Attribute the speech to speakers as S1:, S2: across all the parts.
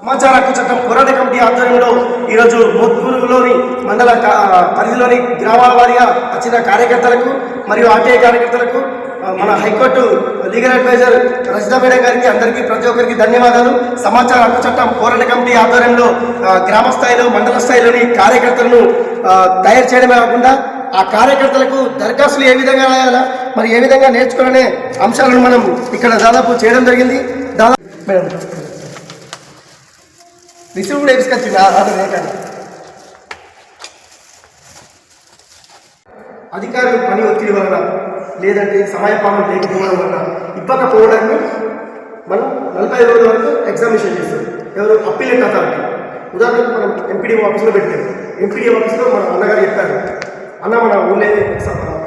S1: సమాచార హక్కు చట్టం పోరాట కమిటీ ఆధ్వర్యంలో ఈరోజు మోత్కూరులోని మండల పరిధిలోని గ్రామాల వారీగా వచ్చిన కార్యకర్తలకు మరియు ఆర్టీఐ కార్యకర్తలకు మన high court legal adviser Rajitha madam గారికి అందరికీ ప్రతి ఒక్కరికి ధన్యవాదాలు. సమాచార హక్కు చట్టం పోరాట కమిటీ ఆధ్వర్యంలో గ్రామ స్థాయిలో మండల స్థాయిలోని కార్యకర్తలను తయారు చేయడమే కాకుండా ఆ కార్యకర్తలకు దరఖాస్తులు ఏ విధంగా రాయాలా మరి ఏ విధంగా నేర్చుకోవాలనే అంశాలను మనం ఇక్కడ దాదాపు చేయడం జరిగింది. దాదాపు మేడం రిసీవ్ కూడా వేసుకొచ్చింది అధికారులు పని ఒత్తిడి వలన లేదంటే సమయపాలన లేకపోవడం వలన ఇవ్వకపోవడాన్ని మనం 45 రోజుల వరకు ఎగ్జామినేషన్ చేస్తాం. ఎవరు అప్పీలేట్ అథారిటీ ఉదాహరణకు మనం ఎంపీడీఓ ఆఫీస్లో పెట్టాం. ఎంపీడీఓ ఆఫీస్లో మన అన్నగారు చెప్పారు, అన్న మన ఊళ్ళో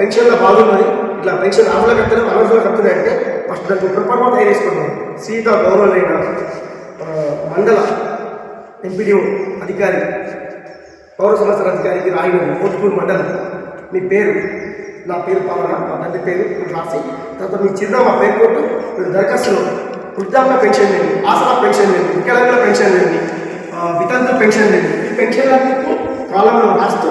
S1: పెన్షన్ల బాగుందని ఇట్లా పెన్షన్ ఆరులో కట్టడం అనర్సులో కడుతున్నాయి అంటే ఫస్ట్ దానికి ప్రపర్మ తయారు చేసుకుంటాం. సీత గౌరవులైన మండల ఎంపీడీఓ అధికారి పౌర సంస్థల అధికారికి రాయినది మోత్కూరు మండలం మీ పేరు, నా పేరు పాలన, మా తండ్రి పేరు రాసి తర్వాత మీ చిరునామా పేరు కొట్టు. మీరు దరఖాస్తులో వృద్ధాప్య పెన్షన్ లేదు, ఆసరా పెన్షన్ లేదు, వికలాంగుల పెన్షన్ లేదు, వితంతు పెన్షన్ లేదు, ఈ పెన్షన్లన్నింటినీ కాలంలో రాస్తూ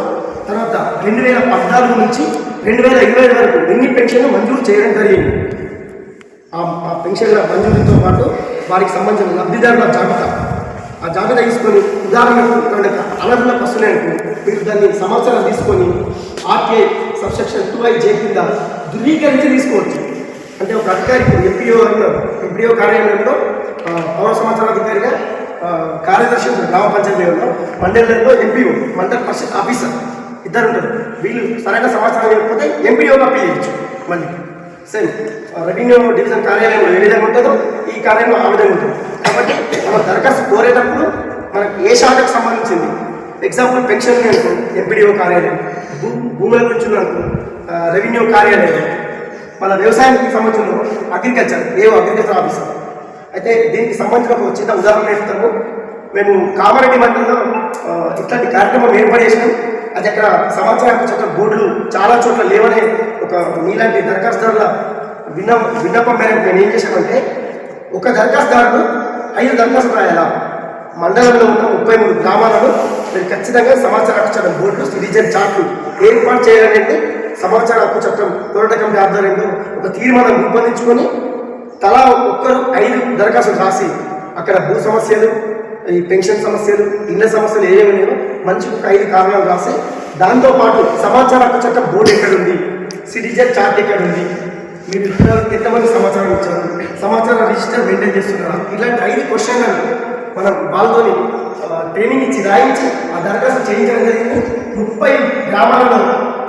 S1: తర్వాత 2014 నుంచి 2020 వరకు ఎన్ని పెన్షన్లు మంజూరు చేయడం జరిగింది. ఆ పెన్షన్ల మంజూరుతో పాటు వారికి సంబంధించిన లబ్ధిదారుల జాబితా, ఆ జాబితా తీసుకొని ఉదాహరణకు అనర్హులకు వస్తున్నాయనుకో మీరు దాన్ని సంవత్సరాలు తీసుకొని ఆర్టీఐ సబ్సెక్షన్ 2I J కింద ధృవీకరించి తీసుకోవచ్చు. అంటే ఒక అధికారికి ఎంపీడీఓ కార్యాలయంలో పౌర సమాచార అధికారిగా కార్యదర్శి గ్రామ పంచాయతీలో మండలంలో ఎంపీఓ మండల పరిషత్ ఆఫీసర్ ఇద్దరు ఉంటారు. వీళ్ళు సరైన సమాచారం లేకపోతే ఎంపీడీఓకి అప్పీల్ చేయొచ్చు. మళ్ళీ సేమ్ రెవెన్యూ డివిజన్ కార్యాలయంలో ఏ విధంగా ఉంటుందో ఈ కార్యాలయంలో ఆ విధంగా ఉంటుంది. కాబట్టి మనం దరఖాస్తు కోరేటప్పుడు మనకు ఏ శాఖకు సంబంధించింది, ఎగ్జాంపుల్ పెన్షన్ అనుకో ఎంపీడీఓ కార్యాలయం, భూముల గురించి అనుకో రెవెన్యూ కార్యాలయం, మన వ్యవసాయానికి సంబంధించిన అగ్రికల్చర్ అగ్రికల్చర్ ఆఫీసర్. అయితే దీనికి సంబంధించిన ఒక చిన్న ఉదాహరణ చెప్తాము. మేము కామారెడ్డి మండలంలో ఇట్లాంటి కార్యక్రమం ఏర్పాటు చేసినాం. అది అక్కడ సమాచార చట్టం బోర్డులు చాలా చోట్ల లేవనే ఒక మీలాంటి దరఖాస్తుదారుల విన్నపం మేరకు మేము ఏం చేశామంటే ఒక దరఖాస్తుదారుడు 5 దరఖాస్తులు రాయాలా. మండలంలో ఉన్న 33 గ్రామాలను మీరు ఖచ్చితంగా సమాచార హక్కు చట్టం బోర్డులు సిటిజన్ చార్ట్లు ఏర్పాటు చేయాలనేది సమాచార హక్కు చట్టం పోరాట కమిటీ ఆధ్వర్యంలో ఒక తీర్మానం రూపొందించుకొని తలా ఒక్కరు 5 దరఖాస్తులు రాసి అక్కడ భూ సమస్యలు, ఈ పెన్షన్ సమస్యలు, ఇళ్ల సమస్యలు ఏమేమో మంచి ఒక 5 కారణాలు రాసి దాంతోపాటు సమాచార హక్కు చట్టం బోర్డు ఎక్కడుంది, సిటిజన్ చార్ట్ ఎక్కడుంది, మీరు ఎంతమంది సమాచారం ఇచ్చారు, సమాచార రిజిస్టర్ మెయింటైన్ చేస్తున్నారా, ఇలాంటి 5 క్వశ్చన్లను మనం వాళ్ళతోని ట్రైనింగ్ ఇచ్చి రాయించి ఆ దరఖాస్తు చేయించడం జరిగింది. 30 గ్రామాలలో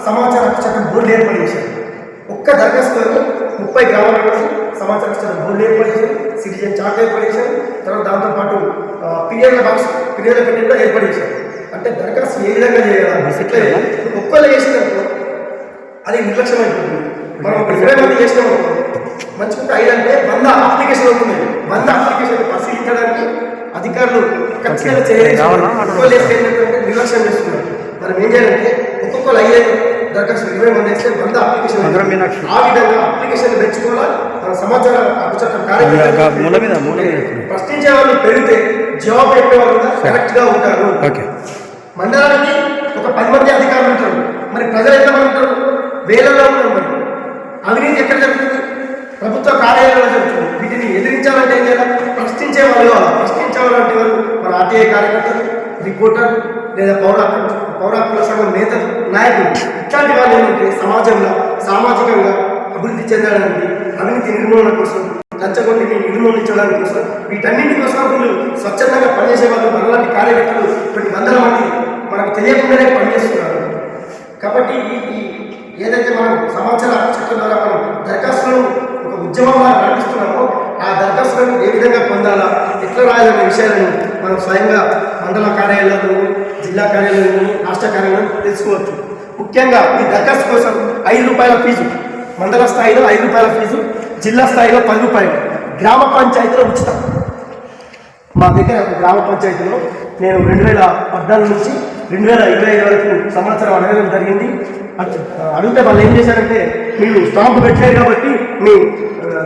S1: సమాచార హక్కు చట్టం బోర్డు ఏర్పాటు చేశారు. ఒక్క దరఖాస్తుతో 30 గ్రామాలలో సమాచార హక్కు చట్టం బోర్డు ఏర్పాటు చేశారు, సిటిజన్ చార్ట్ ఏర్పాటు చేశారు, తర్వాత దాంతోపాటు పీరియడ్ల పెట్టిన ఏర్పాటు చేశారు. అంటే దరఖాస్తు ఏ విధంగా చేయాలి ఎట్లా ఒక్కళ్ళు చేసినప్పుడు అది నిర్లక్ష్యం అయిపోతుంది. మనం ఒక 20 మంది చేసినాము మంచిగా 5 అంటే 100 అప్లికేషన్ అవుతున్నాయి. 100 అప్లికేషన్ పరిశీలించడానికి అధికారులు ఖచ్చితంగా నిర్లక్ష్యం చేస్తున్నారు. మనం ఏం చేయాలంటే ఒక్కొక్కరు 5 దరఖాస్తులు 20 మంది వేస్తే 100 అప్లికేషన్ ఆ విధంగా అప్లికేషన్ పెంచుకోవాలి. మన సమాచార హక్కు చట్టం కార్యక్రమం ప్రశ్నించే వాళ్ళు పెరిగితే జవాబు చెప్పే వాళ్ళు కూడా కరెక్ట్గా ఉంటారు. మండలానికి ఒక 10 మంది అధికారులు ఉంటారు, మరి ప్రజలు ఎంతమంది ఉంటారు, వేలలో ఉంటారు. మరి అవినీతి ఎక్కడ జరుగుతుంది? ప్రభుత్వ కార్యాలయంలో జరుగుతుంది. వీటిని ఎదిరించాలంటే ఏం చేయాలి? ప్రశ్నించే వాళ్ళు ప్రశ్నించేవాళ్ళంటే వాళ్ళు మన ఆర్టీఐ కార్యకర్తలు, రిపోర్టర్ లేదా పౌర హక్కుల సంఘం నేతలు, నాయకులు, ఇట్లాంటి వాళ్ళు ఏంటంటే సమాజంలో సామాజికంగా అభివృద్ధి చెందడానికి, అవినీతి నిర్మూలన కోసం, లంచగొండిని నిర్మూలించడానికి కోసం, వీటన్నింటి కోసం వీళ్ళు స్వచ్ఛందంగా పనిచేసే వాళ్ళు మనలాంటి కార్యకర్తలు కొన్ని 100 మంది మనకు తెలియకుండానే పనిచేస్తున్నారు. కాబట్టి ఏదైతే మనం సమాచార హక్కు చట్టం ద్వారా మనం దరఖాస్తులను ఒక ఉద్యమంగా నడిపిస్తున్నామో ఆ దరఖాస్తులను ఏ విధంగా పొందాలా, ఎట్లా రాయాలనే విషయాలను మనం స్వయంగా మండల కార్యాలయంలో, జిల్లా కార్యాలయంలో, రాష్ట్ర కార్యాలయంలో తెలుసుకోవచ్చు. ముఖ్యంగా ఈ దరఖాస్తు కోసం 5 రూపాయల ఫీజు, మండల స్థాయిలో 5 రూపాయల ఫీజు, జిల్లా స్థాయిలో 10 రూపాయలు, గ్రామ పంచాయతీలో ఉచితం. మా దగ్గర గ్రామ పంచాయతీలో నేను 2014 నుంచి 2025 వరకు సమాచారం అడగడం జరిగింది. అడిగితే వాళ్ళు ఏం చేశారంటే మీరు స్టాంప్ పెట్టలేదు కాబట్టి మీ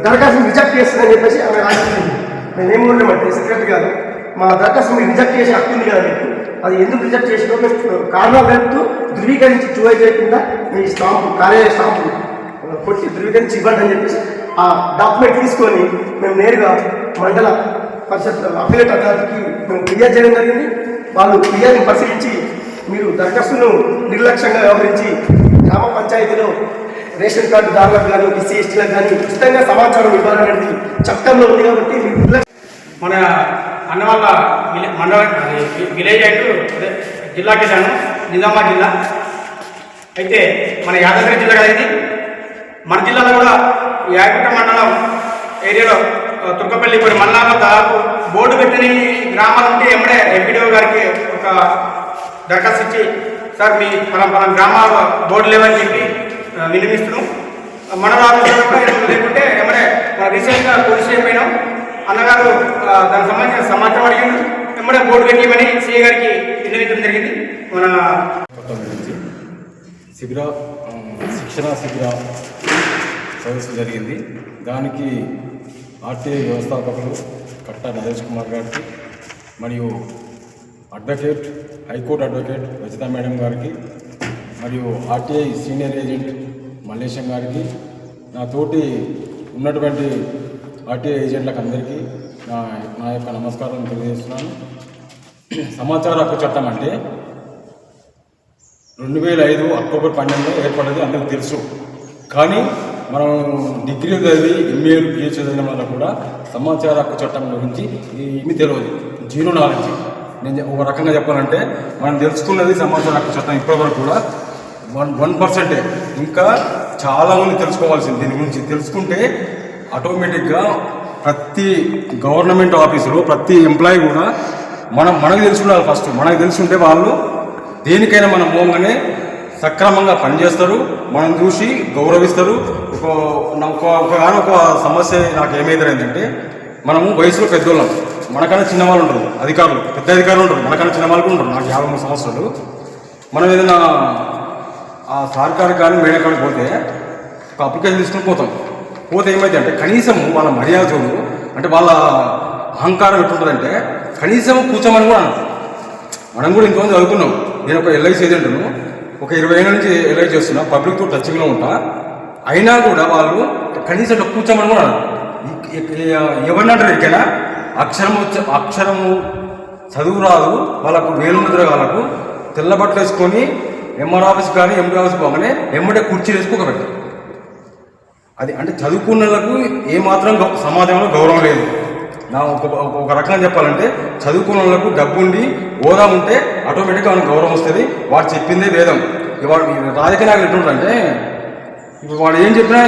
S1: దరఖాస్తును రిజెక్ట్ చేస్తుందని చెప్పేసి ఆమె రాసింది. మేమేం ఉన్నామంటే సెక్రటరీ గారు మా దరఖాస్తు మీరు రిజెక్ట్ చేసే హక్కు ఉంది కదా మీకు, అది ఎందుకు రిజెక్ట్ చేసినో మేము కారణాలు తెలుపుతూ ధృవీకరించి చూవై చేయకుండా మీ స్టాంపు కార్యాలయ స్టాంపు కొట్టి ధృవీకరించి ఇవ్వండి అని చెప్పేసి ఆ డాక్యుమెంట్ తీసుకొని మేము నేరుగా మండల పరిషత్ అప్పిలేట్ అథారిటీకి మేము ఫిర్యాదు చేయడం జరిగింది. వాళ్ళు ఫిర్యాదుని పరిశీలించి మీరు దరఖాస్తును నిర్లక్ష్యంగా వ్యవహరించి గ్రామ పంచాయతీలో రేషన్ కార్డు దారులకు కానీ ఎస్సీ ఎస్టీలకు కానీ ఉచితంగా సమాచారం ఇవ్వాలనేది చట్టంలో ఉంది కాబట్టి
S2: మన అన్న వాళ్ళ మండల విలేజ్ అంటూ జిల్లాకి వెళ్ళాను, నిజామాబాద్ జిల్లా. అయితే మన యాదాద్రి జిల్లా కదా ఇది. మన జిల్లాలో కూడా యాగుట్ట మండలం ఏరియాలో తుర్కపల్లి కొన్ని మండలాల్లో దాదాపు బోర్డు పెట్టిన గ్రామాలు ఉంటే ఎమ్మడే ఎంపీడీఓ గారికి ఒక దరఖాస్తు ఇచ్చి సార్ మీ మనం గ్రామాల బోర్డు లేవని చెప్పి వినిపిస్తున్నాం. మండలాలు కూడా లేకుంటే ఎమ్మడే రీసెంట్గా పోలీస్ స్టేషన్ పోయినాం. అన్నగారు దానికి సంబంధించిన సమాచారం అడిగింది, ఎమ్మడే బోర్డు పెట్టిమని సీఏ గారికి వినిపించడం జరిగింది. మన
S3: శిక్షణ శిబిర సదస్సు జరిగింది. దానికి ఆర్టీఐ వ్యవస్థాపకులు కట్టా నరేష్ కుమార్ గారికి మరియు advocate high court advocate Rajitha madam గారికి మరియు ఆర్టీఐ సీనియర్ ఏజెంట్ మల్లేశం గారికి, నా తోటి ఉన్నటువంటి ఆర్టీఐ ఏజెంట్లకు అందరికీ నా యొక్క నమస్కారం తెలియజేస్తున్నాను. సమాచార హక్కు చట్టం అంటే 2005 అక్టోబర్ 12 ఏర్పడేది అందరికీ తెలుసు. కానీ మనం డిగ్రీ చదివి ఎంఏలు పిహెచ్ చదివిన వల్ల కూడా సమాచార హక్కు చట్టం గురించి ఏమీ తెలియదు, జీరో నాలెడ్జ్. నేను ఒక రకంగా చెప్పాలంటే మనం తెలుసుకున్నది సమాచార హక్కు చట్టం ఇప్పటివరకు కూడా 1%. ఇంకా చాలామంది తెలుసుకోవాల్సింది. దీని గురించి తెలుసుకుంటే ఆటోమేటిక్గా ప్రతి గవర్నమెంట్ ఆఫీసులో ప్రతి ఎంప్లాయీ కూడా మనకు తెలుసుండాలి. ఫస్ట్ మనకు తెలుసుంటే వాళ్ళు దేనికైనా మనం మోగానే సక్రమంగా పనిచేస్తారు, మనం చూసి గౌరవిస్తారు. ఒక సమస్య నాకు ఏమైందంటే, మనము వయసులో పెద్దోళ్ళం, మనకన్నా చిన్నవాళ్ళు ఉంటారు, అధికారులు పెద్ద అధికారులు ఉంటారు, మనకన్నా చిన్న వాళ్ళు కూడా ఉంటారు. నాకు 53 సంవత్సరాలు. మనం ఏదైనా ఆ సర్కారు కానీ మేడ కానీ పోతే ఒక అప్లికేషన్ తీసుకుని పోతే ఏమైతే అంటే కనీసం వాళ్ళ మర్యాద చూడు, అంటే వాళ్ళ అహంకారం ఎట్లుంటుందంటే కనీసం కూర్చోమని కూడా అన్నారు. మనం కూడా ఇంకొంచెం చదువుకున్నాం. నేను ఒక ఎల్ఐసి ఏజెంట్ను, ఒక 20 ఏళ్ళ నుంచి ఎల్ఐ చేస్తున్నా, పబ్లిక్తో టచ్లో ఉంటా. అయినా కూడా వాళ్ళు కనీసం కూర్చోమని కూడా అన్నారు. ఎవరినంటారు ఎక్కడైనా అక్షరము చదువు రాదు వాళ్ళకు, వేలుముద్ర వాళ్ళకు తెల్ల బట్టలు వేసుకొని ఎంఆర్ ఆఫీస్ కానీ ఎండి ఆఫీస్ పోగానే ఎమ్మడే కుర్చీలు వేసుకోబెట్టారు. అది అంటే చదువుకున్న వాళ్ళకు ఏమాత్రం సమాజంలో గౌరవం లేదు. నా ఒక రకంగా చెప్పాలంటే చదువుకున్న వాళ్ళకు డబ్బుండి హోదా ఉంటే ఆటోమేటిక్గా మనకు గౌరవం వస్తుంది. వాడు చెప్పిందే వేదం. వాడు రాజకీయ నాయకులు ఎట్లుంటారంటే ఇప్పుడు వాడు ఏం చెప్పినా